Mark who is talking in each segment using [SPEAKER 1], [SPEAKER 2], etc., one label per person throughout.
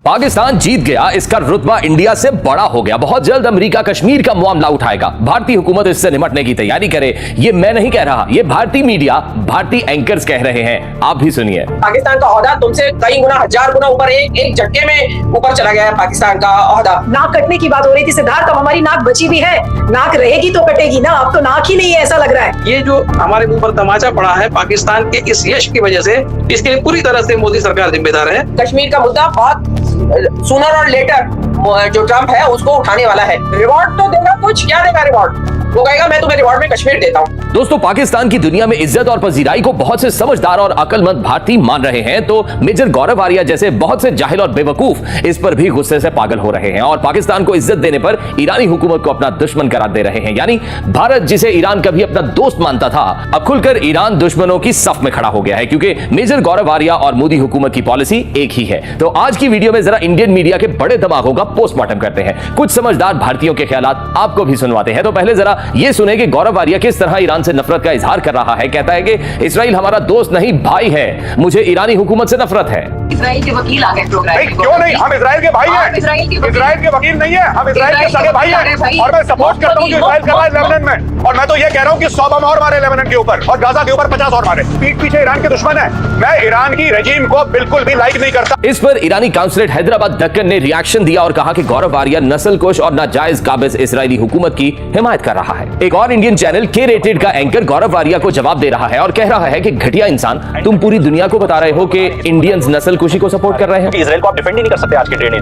[SPEAKER 1] पाकिस्तान जीत गया, इसका रुतबा इंडिया से बड़ा हो गया। बहुत जल्द अमेरिका कश्मीर का मामला उठाएगा। भारतीय हुकूमत इससे निपटने की तैयारी करे। ये मैं नहीं कह रहा, ये भारतीय मीडिया, भारतीय एंकर्स कह रहे हैं। आप भी सुनिए।
[SPEAKER 2] पाकिस्तान का ओहदा तुमसे कई गुना, 1000 गुना ऊपर, एक झटके में ऊपर चला गया है पाकिस्तान का ओहदा।
[SPEAKER 3] नाक कटने की बात हो रही थी सिद्धार्थ, अब हमारी नाक बची भी है। नाक रहेगी तो कटेगी ना, अब तो नाक ही नहीं है ऐसा लग रहा है।
[SPEAKER 2] ये जो हमारे मुंह पर तमाचा पड़ा है पाकिस्तान के इस यश की वजह से, इसके लिए पूरी तरह से मोदी सरकार जिम्मेदार है। कश्मीर का मुद्दा बहुत सूनर और लेटर जो ट्रम्प है उसको उठाने वाला है। रिवॉर्ड तो देगा, कुछ क्या देगा रिवॉर्ड? वो कहेगा मैं तुम्हें रिवॉर्ड में कश्मीर देता हूं।
[SPEAKER 1] दोस्तों, पाकिस्तान की दुनिया में इज्जत और पजीराई को बहुत से समझदार और अक्लमंद भारतीय मान रहे हैं, तो मेजर गौरव आर्या जैसे बहुत से जाहिल और बेवकूफ इस पर भी गुस्से से पागल हो रहे हैं और पाकिस्तान को इज्जत देने पर ईरानी हुकूमत को अपना दुश्मन करार दे रहे हैं। यानी भारत जिसे ईरान कभी अपना दोस्त मानता था, अब खुलकर ईरान दुश्मनों की सफ में खड़ा हो गया है, क्योंकि मेजर गौरव आर्या और मोदी हुकूमत की पॉलिसी एक ही है। तो आज की वीडियो में जरा इंडियन मीडिया के बड़े दिमागों का पोस्टमार्टम करते हैं, कुछ समझदार भारतीयों के ख्यालात आपको भी सुनवाते हैं। तो पहले जरा ये सुने कि गौरव आर्या किस तरह ईरान से नफरत का इजहार कर रहा है। कहता है कि इस्राइल हमारा दोस्त नहीं भाई है, मुझे ईरानी हुकूमत से नफरत है।
[SPEAKER 4] इजराइल के वकील आ गए प्रोग्राम में।
[SPEAKER 5] क्यों नहीं, हम इजराइल के भाई हैं।
[SPEAKER 4] इजराइल
[SPEAKER 5] के वकील नहीं है, हम इजराइल के सगे भाई हैं और मैं सपोर्ट करता हूं जो इजराइल कर रहा है लेबनान में। और मैं तो ये कह रहा हूं कि 100 बम और मारे लेबनान के ऊपर और गाजा के ऊपर 50 और मारे। पीठ पीछे ईरान के दुश्मन है। मैं ईरान की रजीम को बिल्कुल भी लाइक नहीं करता।
[SPEAKER 1] इस पर ईरानी काउंसलेट हैदराबाद दक्कन ने रिएक्शन दिया और कहा कि गौरव आर्या नस्लकुश और नाजायज काबिज इजरायली हुकूमत की हिमायत कर रहा है। एक और इंडियन चैनल के रेटेड का एंकर गौरव आर्या को जवाब दे रहा है और कह रहा है कि घटिया इंसान, तुम पूरी दुनिया को बता रहे हो कि इंडियंस नस्लकुशी को सपोर्ट कर रहे हैं।
[SPEAKER 6] इजराइल को आप डिफेंड ही नहीं कर सकते आज के डे में,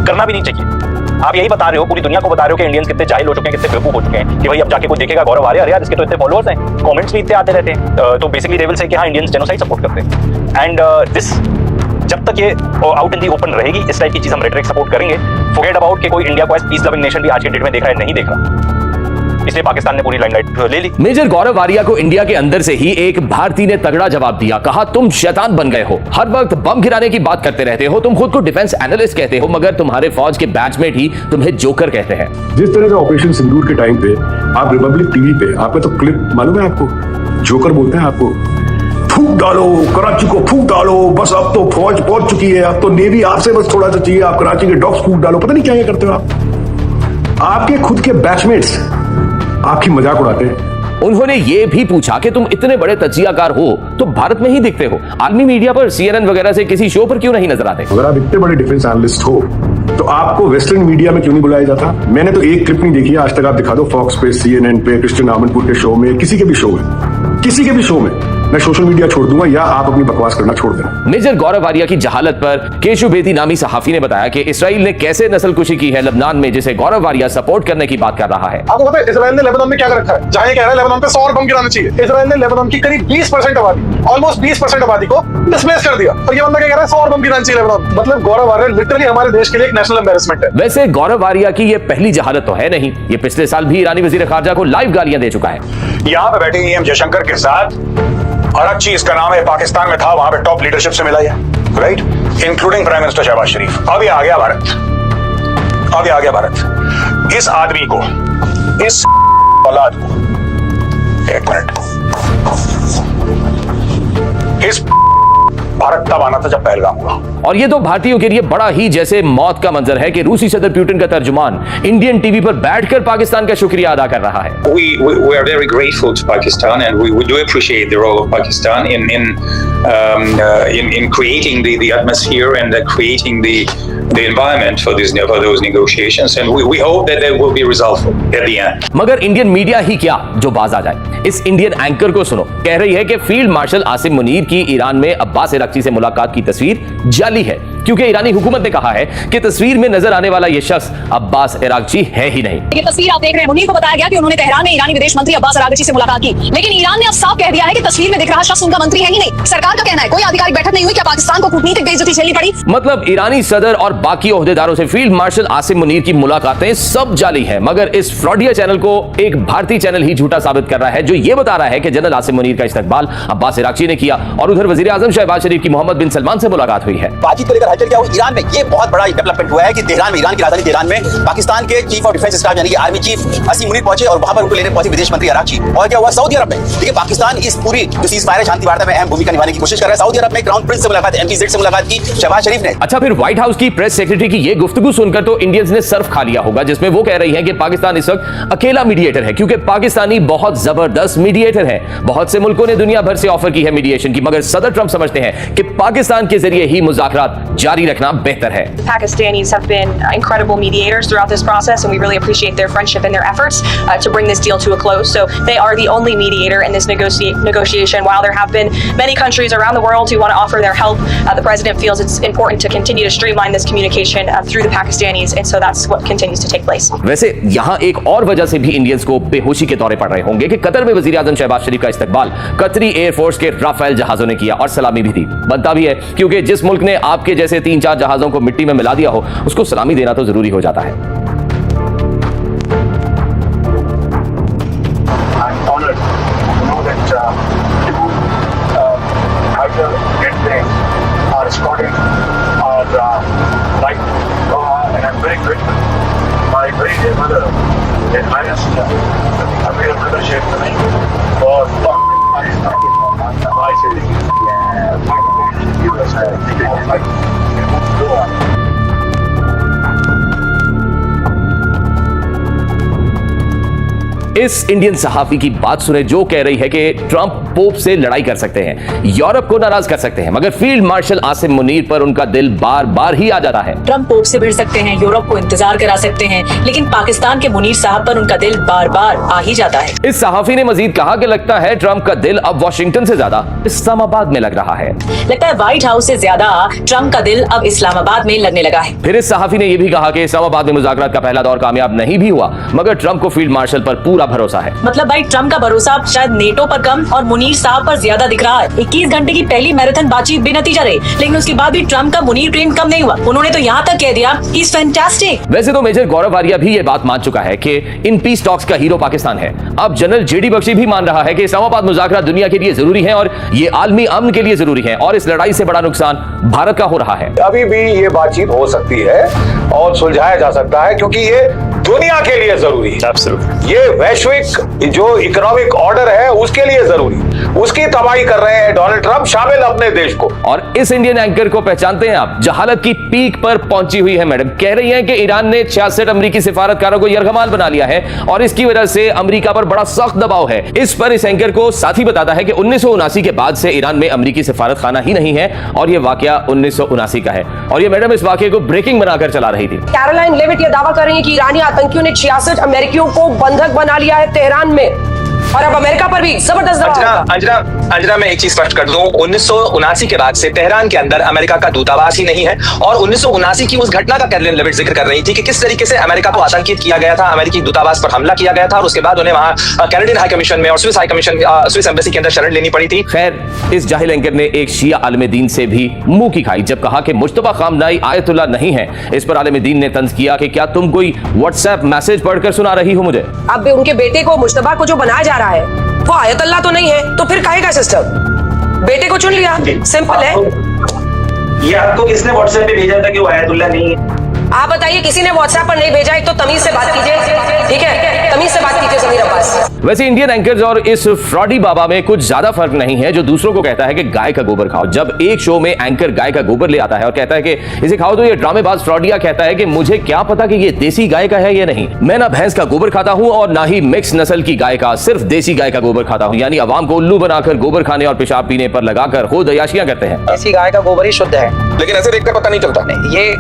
[SPEAKER 6] करना भी नहीं चाहिए। आप यही बता रहे हो, पूरी दुनिया को बता रहे हो कि इंडियंस कितने जाहिल हो चुके हैं, कितने बेवकूफ हो चुके हैं कि भाई अब जाके कोई देखेगा गौरव आर्या, अरे यार इसके तो इतने फॉलोअर्स हैं, कमेंट्स भी इतने आते रहते हैं, तो बेसिकली दे विल से कि हाँ इंडियंस जेनोसाइड सपोर्ट करते हैं। एंड दिस जब तक ये आउट इन दी ओपन रहेगी, इस टाइप की चीज हम रेटरिक सपोर्ट करेंगे। फॉरगेट अबाउट कि कोई इंडिया को एज पीस लविंग नेशन भी आज के डेट में देख रहा है, नहीं देख रहा, इसलिए पाकिस्तान ने पूरी लाइमलाइट ले ली।
[SPEAKER 1] मेजर गौरव आर्या को इंडिया के अंदर से ही एक भारतीय ने तगड़ा जवाब दिया। कहा, तुम शैतान बन गए हो, हर वक्त बम गिराने की बात करते रहते हो, तुम खुद को डिफेंस एनालिस्ट कहते हो, मगर तुम्हारे फौज के बैचमेट ही तुम्हें जोकर कहते हैं।
[SPEAKER 7] जिस तरह का ऑपरेशन सिंदूर के टाइम पे आप रिपब्लिक टीवी पे, आपने तो क्लिप मालूम है आपको, जोकर बोलते हैं आपको, फूक डालो कराची को, फूक डालो, बस अब तो फौज पहुंच चुकी है, अब तो नेवी आपसे बस थोड़ा सा चाहिए, आप कराची के डॉग्स फूक डालो। पता नहीं क्या करते हो आप। आपके खुद के बैचमेट्स आपकी मजाक उड़ाते हैं।
[SPEAKER 1] उन्होंने ये भी पूछा कि तुम इतने बड़े तजियाकार हो तो भारत में ही दिखते हो, आर्मी मीडिया पर, CNN वगैरह से किसी शो पर क्यों नहीं नजर आते?
[SPEAKER 7] अगर आप इतने बड़े डिफेंस एनालिस्ट हो तो आपको वेस्टर्न मीडिया में क्यों नहीं बुलाया जाता? मैंने तो एक क्लिप नहीं देखी आज तक, आप दिखा दो फॉक्स पे, CNN पे, क्रिश्चियन आमनपुर के शो में, किसी के भी शो में, किसी के भी शो में। मैं सोशल मीडिया छोड़ दूंगा या आप अपनी बकवास करना छोड़ देना।
[SPEAKER 1] मेजर गौरव आर्या की जहालत पर केशु बेदी नामी सहाफी ने बताया कि इसराइल ने कैसे नस्लकुशी की है लेबनान में, जिसे गौरव आर्या सपोर्ट करने की बात कर रहा है।
[SPEAKER 5] आपको पता है इसराइल ने लेबनान में क्या कर रखा है? जहां ये कह रहा है लेबनान पे 100 और बम गिराना चाहिए, इसराइल ने लेबनान की करीब 20% आबादी, ऑलमोस्ट 20% आबादी को डिस्प्लेस कर दिया। और ये बंदा क्या कह रहा है? 100 और बम गिराना चाहिए लेबनान। मतलब गौरव आर्या लिटरली हमारे देश के लिए एक नेशनल एम्बैरेसमेंट है।
[SPEAKER 1] वैसे गौरव आर्या की ये पहली जहालत तो है नहीं, ये पिछले साल भी ईरानी वजीर खारजा को लाइव गालियां दे चुका है।
[SPEAKER 5] यहाँ पे बैठे EM जयशंकर के साथ, और अच्छी इसका नाम है, पाकिस्तान में था, वहां पे टॉप लीडरशिप से मिला है, right, including prime minister Shehbaz Sharif. अभी आ गया भारत, अभी आ गया भारत। इस आदमी को, इस औलाद को, एक मिनट, इस भारत तब आना था जब पहलगाम हुआ।
[SPEAKER 1] और ये तो भारतीयों के लिए बड़ा ही जैसे मौत का मंजर है कि रूसी सदर पुतिन का तर्जुमान इंडियन टीवी पर बैठकर पाकिस्तान का शुक्रिया अदा कर रहा है।
[SPEAKER 8] We are very grateful to Pakistan, and we do appreciate the role of Pakistan in creating the atmosphere and creating the environment for those negotiations, and we hope that they will be resolved at the end.
[SPEAKER 1] मगर Indian media ही क्या जो बाज आ जाए। इस Indian anchor को सुनो, कह रही है कि फील्ड मार्शल आसिम मुनीर की ईरान में अब्बास इराक़ची से मुलाकात की तस्वीर जाली है, क्योंकि ईरानी हुकूमत ने कहा है कि तस्वीर में नजर आने वाला यह शख्स अब्बास इराक़ची है ही नहीं।
[SPEAKER 3] ये तस्वीर आप देख रहे हैं, मुनीर को बताया गया कि उन्होंने तेहरान में ईरानी विदेश मंत्री अब्बास इराक़ची से मुलाकात की, लेकिन ईरान ने अब साफ कह दिया है कि तस्वीर में दिख रहा शख्स उनका मंत्री है ही नहीं। सरकार का कहना है कोई आधिकारिक बैठक नहीं हुई, क्या पाकिस्तान को कूटनीतिक बेइज्जती झेलनी पड़ी?
[SPEAKER 1] मतलब ईरानी सदर और बाकी ओहदेदारों से फील्ड मार्शल आसिम मुनीर की मुलाकातें सब जाली है, मगर इस फ्रॉडिया चैनल को एक भारतीय चैनल ही झूठा साबित कर रहा है, जो ये बता रहा है कि जनरल आसिम मुनीर का इस्तकबाल अब्बास इराक़ची ने किया और उधर वजीर आजम शहबाज शरीफ शरीफ की मोहम्मद बिन सलमान से मुलाकात हुई है।
[SPEAKER 9] बातचीत को लेकर हलचल क्या हुई ईरान में, ये बहुत बड़ा डेवलपमेंट हुआ है कि तेहरान में, ईरान की राजधानी तेहरान में पाकिस्तान के चीफ ऑफ डिफेंस स्टाफ यानी कि आर्मी चीफ असीम मुनीर पहुंचे और वहां पर उनको लेने पहुंचे विदेश मंत्री अरागची। और क्या हुआ सऊदी अरब में, देखिए पाकिस्तान इस पूरी जो सीज़फायर है, शांति वार्ता में अहम भूमिका निभाने की कोशिश कर रहा है। सऊदी अरब में क्राउन प्रिंस से मुलाकात, MPZ से मुलाकात की शहबाज शरीफ ने।
[SPEAKER 1] अच्छा, फिर व्हाइट हाउस की प्रेस सेक्रेटरी की ये गुफ्तगू सुनकर तो इंडियंस ने सर्फ खा लिया होगा, जिसमें वो कह रही हैं कि पाकिस्तान इस वक्त अकेला मीडिएटर है, क्योंकि पाकिस्तानी बहुत जबरदस्त मीडिएटर है। बहुत से मुल्कों ने दुनिया भर से ऑफर की है मीडिएशन की, मगर सदर ट्रंप समझते हैं कि पाकिस्तान के जरिए ही मुज़ाकरात जारी रखना बेहतर है।
[SPEAKER 10] Pakistanis have been incredible mediators throughout this process, and we really appreciate their friendship and their efforts to bring this deal to a close. So they are the only mediator in this negotiation. While there have been many countries around the world who want to offer their help, the president feels it's important to continue to streamline this communication through the Pakistanis, and so that's what continues to take place.
[SPEAKER 1] वैसे यहाँ एक और वजह से भी Indians को बेहोशी के दौरे पड़ रहे होंगे कि कतर में वजीर आजम शहबाज शरीफ का इस्तकबाल कतरी एयरफोर्स के राफेल जहाजों ने किया और सलामी भी दी। बनता भी है, क्योंकि जिस मुल्क ने आपके जैसे 3-4 जहाजों को मिट्टी में मिला दिया हो, उसको सलामी देना तो जरूरी हो जाता है। इस इंडियन सहाफी की बात सुने जो कह रही है कि ट्रंप पोप से लड़ाई कर सकते हैं, यूरोप को नाराज कर सकते हैं, मगर फील्ड मार्शल आसिम मुनीर पर उनका दिल बार बार ही आ जाता है।
[SPEAKER 3] ट्रंप पोप से भिड़ सकते हैं, यूरोप को इंतजार करा सकते हैं, लेकिन पाकिस्तान के मुनीर साहब पर उनका दिल बार बार आ ही जाता है।
[SPEAKER 1] इस सहाफी ने मजीद कहा कि लगता है ट्रंप का दिल अब वॉशिंगटन से ज्यादा इस्लामाबाद में लग रहा है।
[SPEAKER 3] लगता है व्हाइट हाउस से ज्यादा ट्रंप का दिल अब इस्लामाबाद में लगने लगा है।
[SPEAKER 1] फिर इस सहाफी ने यह भी कहा कि इस्लामाबाद में मुज़ाकरात का पहला दौर कामयाब नहीं भी हुआ, मगर ट्रंप को फील्ड मार्शल पर पूरा भरोसा है।
[SPEAKER 3] मतलब भाई ट्रंप का भरोसा शायद नेटो पर कम और मुनीर साहब पर ज्यादा दिख रहा है। 21 घंटे की पहली मैराथन बातचीत बेनतीजा रही, लेकिन उसके बाद भी ट्रंप का मुनीर प्रेम कम नहीं हुआ। उन्होंने तो यहाँ तक कह दिया ही इज फैंटास्टिक।
[SPEAKER 1] वैसे तो मेजर गौरव आर्या भी ये बात मान चुका है कि इन पीस टॉक्स का हीरो पाकिस्तान है। अब जनरल जेडी बख्शी भी मान रहा है कि इस्लामाबाद मुज़ाकरात दुनिया के लिए जरूरी है और ये आलमी अमन के लिए जरूरी है, और इस लड़ाई से बड़ा नुकसान भारत का हो रहा है।
[SPEAKER 5] अभी भी ये बातचीत हो सकती है और सुलझाया जा सकता है, क्योंकि ये दुनिया के लिए जरूरी है। ये वैश्विक जो इकोनॉमिक ऑर्डर है उसके लिए जरूरी, उसकी तबाही कर रहे हैं डोनाल्ड ट्रंप, शामिल अपने देश को।
[SPEAKER 1] और इस इंडियन एंकर को पहचानते हैं आप, जहालत की पीक पर पहुंची हुई है मैडम। कह रही हैं कि ईरान ने 66 अमेरिकी सिफारतकारों को यरगमाल बना लिया है और इसकी वजह से अमेरिका पर बड़ा सख्त दबाव है। इस पर इस एंकर को साथी बताता है कि 1979 के बाद से ईरान में अमेरिकी सिफारत खाना ही नहीं है, और यह वाकया 1979 का है। और ये मैडम इस वाकये को ब्रेकिंग बनाकर चला रही थी।
[SPEAKER 2] कैरोलाइन लेविट ये दावा कर रही है कि ईरानी आतंकियों ने 66 अमेरिकियों को बंधक बना लिया है तेहरान में, और अब अमेरिका पर भी जबरदस्त दबाव।
[SPEAKER 11] अंजना मैं एक चीज स्पष्ट कर दूं, 1979 के बाद से तेहरान के अंदर अमेरिका का दूतावास ही नहीं है। और 1979 की उस घटना का कैरोलाइन लेविट जिक्र कर रही थी कि किस तरीके से अमेरिका को आतंकित किया गया था, अमेरिकी दूतावास पर हमला किया गया था, और उसके बाद उन्हें वहां कैनेडियन हाई कमीशन में और स्विस एम्बेसी के अंदर शरण लेनी पड़ी थी।
[SPEAKER 1] खैर, इस जाहिल एंकर ने एक शिया आलिम दीन से भी मुंह की खाई जब कहा कि मुश्तबा खामनाई आयतुल्लाह नहीं है। इस पर आलिम दीन ने तंज किया कि क्या तुम कोई व्हाट्सएप मैसेज पढ़कर सुना रही हो मुझे।
[SPEAKER 2] अब भी उनके बेटे को मुश्तबा को जो बनाया जा रहा है वो आयतुल्लाह तो नहीं है, तो फिर कहेगा सिस्टम बेटे को चुन लिया, सिंपल है।
[SPEAKER 11] ये आपको किसने व्हाट्सएप पे भेजा था कि वो आयतुल्लाह नहीं है?
[SPEAKER 2] आप बताइए, किसी ने व्हाट्सएप पर नहीं भेजा है तो तमीज से बात कीजिए, ठीक है, तमीज से बात कीजिए ज़मीर अब्बास।
[SPEAKER 1] वैसे इंडियन एंकर्स और इस फ्रॉडी बाबा में कुछ ज्यादा फर्क नहीं है, जो दूसरों को कहता है कि गाय का गोबर खाओ। जब एक शो में एंकर गाय का गोबर ले आता है और कहता है कि इसे खाओ, तो ये ड्रामेबाज फ्रॉडिया कहता है कि मुझे क्या पता कि ये देसी गाय का है या नहीं। मैं ना भैंस का गोबर खाता हूं और ना ही मिक्स नस्ल की गाय का, सिर्फ देसी गाय का गोबर खाता हूं। यानी अवाम को उल्लू बनाकर गोबर खाने और पेशाब पीने पर लगाकर खुद अयाशियां करते हैं।
[SPEAKER 9] देसी गाय का गोबर ही शुद्ध है,
[SPEAKER 11] लेकिन ऐसे देखकर पता नहीं चलता।
[SPEAKER 9] ये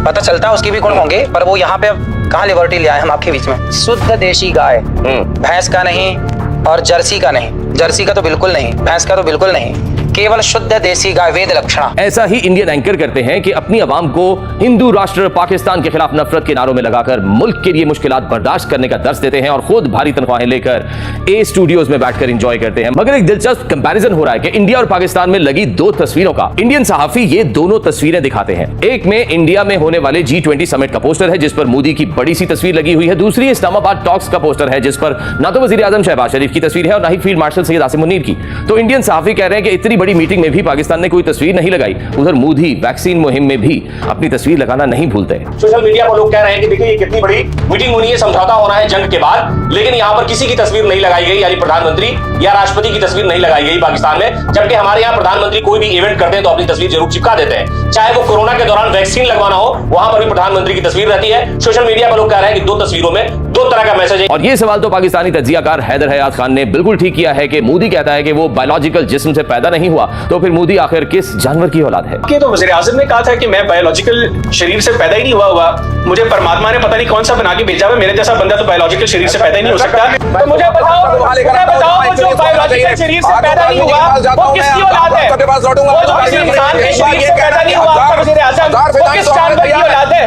[SPEAKER 9] पता चलता है उसकी भी गुण होंगे, पर वो यहाँ पे कहाँ लिबर्टी ले आए हम आपके बीच में। शुद्ध देशी गाय, भैंस का नहीं और जर्सी का नहीं, जर्सी का तो बिल्कुल नहीं, भैंस का तो बिल्कुल नहीं, केवल शुद्ध देसी गाय, वेद लक्षणा।
[SPEAKER 1] ऐसा ही इंडियन एंकर करते हैं कि अपनी आवाम को हिंदू राष्ट्र पाकिस्तान के खिलाफ नफरत के नारों में लगाकर मुल्क के लिए मुश्किलात बर्दाश्त करने का दर्श देते हैं और खुद भारी तनख्वाहें लेकर ए स्टूडियोज में बैठकर एंजॉय करते हैं। मगर एक दिलचस्प कंपैरिजन हो रहा है कि इंडिया और पाकिस्तान में लगी दो तस्वीरों का। इंडियन सहाफी ये दोनों तस्वीरें दिखाते हैं। एक में इंडिया में होने वाले G20 समिट का पोस्टर है जिस पर मोदी की बड़ी सी तस्वीर लगी हुई है। दूसरी इस्लामाबाद टॉक्स का पोस्टर है जिस पर ना तो वजीर आजम शहबाज शरीफ की तस्वीर है और ना ही फील्ड मार्शल सैयद आसिम मुनीर की। तो इंडियन सहाफी कह रहे हैं कि इतनी बड़ी मीटिंग में भी पाकिस्तान ने कोई तस्वीर नहीं लगाई। उधर मोदी वैक्सीन मुहिम में भी अपनी तस्वीर लगाना नहीं भूलते।
[SPEAKER 6] सोशल मीडिया पर लोग कह रहे हैं कि देखिए ये कितनी बड़ी मीटिंग होनी है, समझौता होना है जंग के बाद, लेकिन यहाँ पर किसी की तस्वीर नहीं लगाई गई, यानी प्रधानमंत्री या राष्ट्रपति की तस्वीर नहीं लगाई गई पाकिस्तान में। जबकि हमारे यहाँ प्रधानमंत्री कोई भी इवेंट करते हैं तो अपनी तस्वीर जरूर चिपका देते हैं, चाहे वो कोरोना के दौरान वैक्सीन लगवाना हो, वहां पर भी प्रधानमंत्री की तस्वीर रहती है। सोशल मीडिया पर लोग कह रहे हैं कि दो तस्वीरों में दो तरह का मैसेज है।
[SPEAKER 1] और ये सवाल तो पाकिस्तानी तज्जियाकार हैदर हयात खान ने बिल्कुल ठीक किया है कि मोदी कहता है कि वो बायोलॉजिकल जिस्म से पैदा नहीं हुआ, तो फिर मोदी आखिर किस जानवर की औलाद है?
[SPEAKER 6] तो वज़ीर आज़म ने कहा था कि मैं बायोलॉजिकल शरीर से पैदा ही नहीं हुआ, मुझे परमात्मा ने पता नहीं कौन सा बना के भेजा है, मेरे जैसा बंदा तो बायोलॉजिकल शरीर से पैदा ही नहीं हो सकता। तो मुझे बताओ वो जो बायोलॉजिकल शरीर से पैदा नहीं हुआ वो किसकी औलाद है? वो जो किसी इंसान के शरीर से पैदा नहीं हुआ आपका वज़ीर आज़म, वो किस जानवर की औलाद है?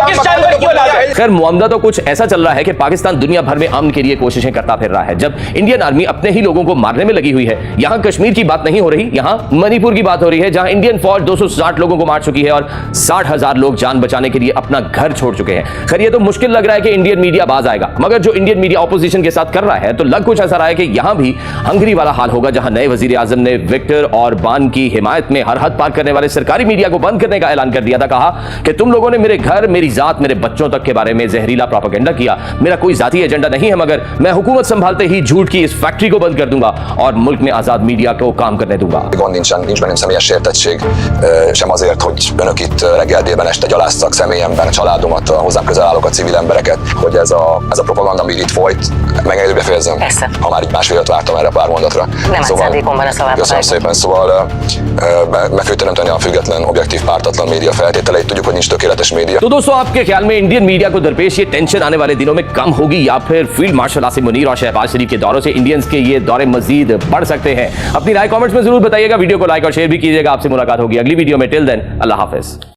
[SPEAKER 6] किस जानवर की औलाद है?
[SPEAKER 1] खैर मुआमदा तो कुछ ऐसा चल रहा है कि पाकिस्तान दुनिया भर में अमन के लिए कोशिशें करता फिर रहा है। जब इंडियन आर्मी अपने ही लोगों को मारने में लगी हुई है, यहां कश्मीर की बात नहीं हो रही, यहां मणिपुर की बात हो रही है, जहां इंडियन फौज 260 लोगों को मार चुकी है और 60,000 लोग जान बचाने के लिए अपना घर छोड़ चुके हैं। खैर ये तो मुश्किल लग रहा है कि इंडियन मीडिया बाज आएगा, मगर जो इंडियन मीडिया ऑपोजिशन के साथ कर रहा है तो लग कुछ ऐसा रहा है कि यहां भी हंगरी वाला हाल होगा, जहां नए वजीर आजम ने विक्टर ऑरबान की हिमायत में हर हद पार करने वाले सरकारी मीडिया को बंद करने का ऐलान कर दिया था। कहा कि तुम लोगों ने मेरे घर, मेरी जात, मेरे बच्चों तक के बारे में जहरीला प्रोपेगेंडा किया। मेरा कोई जाती एजेंडा नहीं है, मगर मैं हुकूमत संभालते ही झूठ की इस फैक्ट्री को बंद कर दूंगा और मुल्क में आजाद मीडिया को काम करने दूंगा।
[SPEAKER 12] Nincs bennem személyes sértettség, sem azért, hogy önök itt reggel délben este gyaláztak személyemben a családomat, a hozzám közel állók, a civil embereket, hogy ez a propaganda, ami itt folyt, megengedő befejezem.
[SPEAKER 3] Persze.
[SPEAKER 12] Ha már így másfél évet vártam erre pár mondatra.
[SPEAKER 3] Nem szándékom van a szavát.
[SPEAKER 12] Köszönöm szépen, szóval meg fogjuk teremteni a független, objektív, pártatlan média feltételeit. Tudjuk, hogy nincs tökéletes média.
[SPEAKER 1] तो दोस्तों आपके ख्याल में Indian media को दरपेश ये tension आने वाले दिनों में कम होगी या फिर फील्ड मार्शल आसिम मुनीर और शहबाज शरीफ के दौरों से इंडियंस के ये दौरे मजीद बढ़ सकते हैं? अपनी राय कमेंट्स में जरूर बताइएगा, वीडियो को लाइक और शेयर भी कीजिएगा। आपसे मुलाकात होगी अगली वीडियो में। टिल देन अल्लाह हाफिज।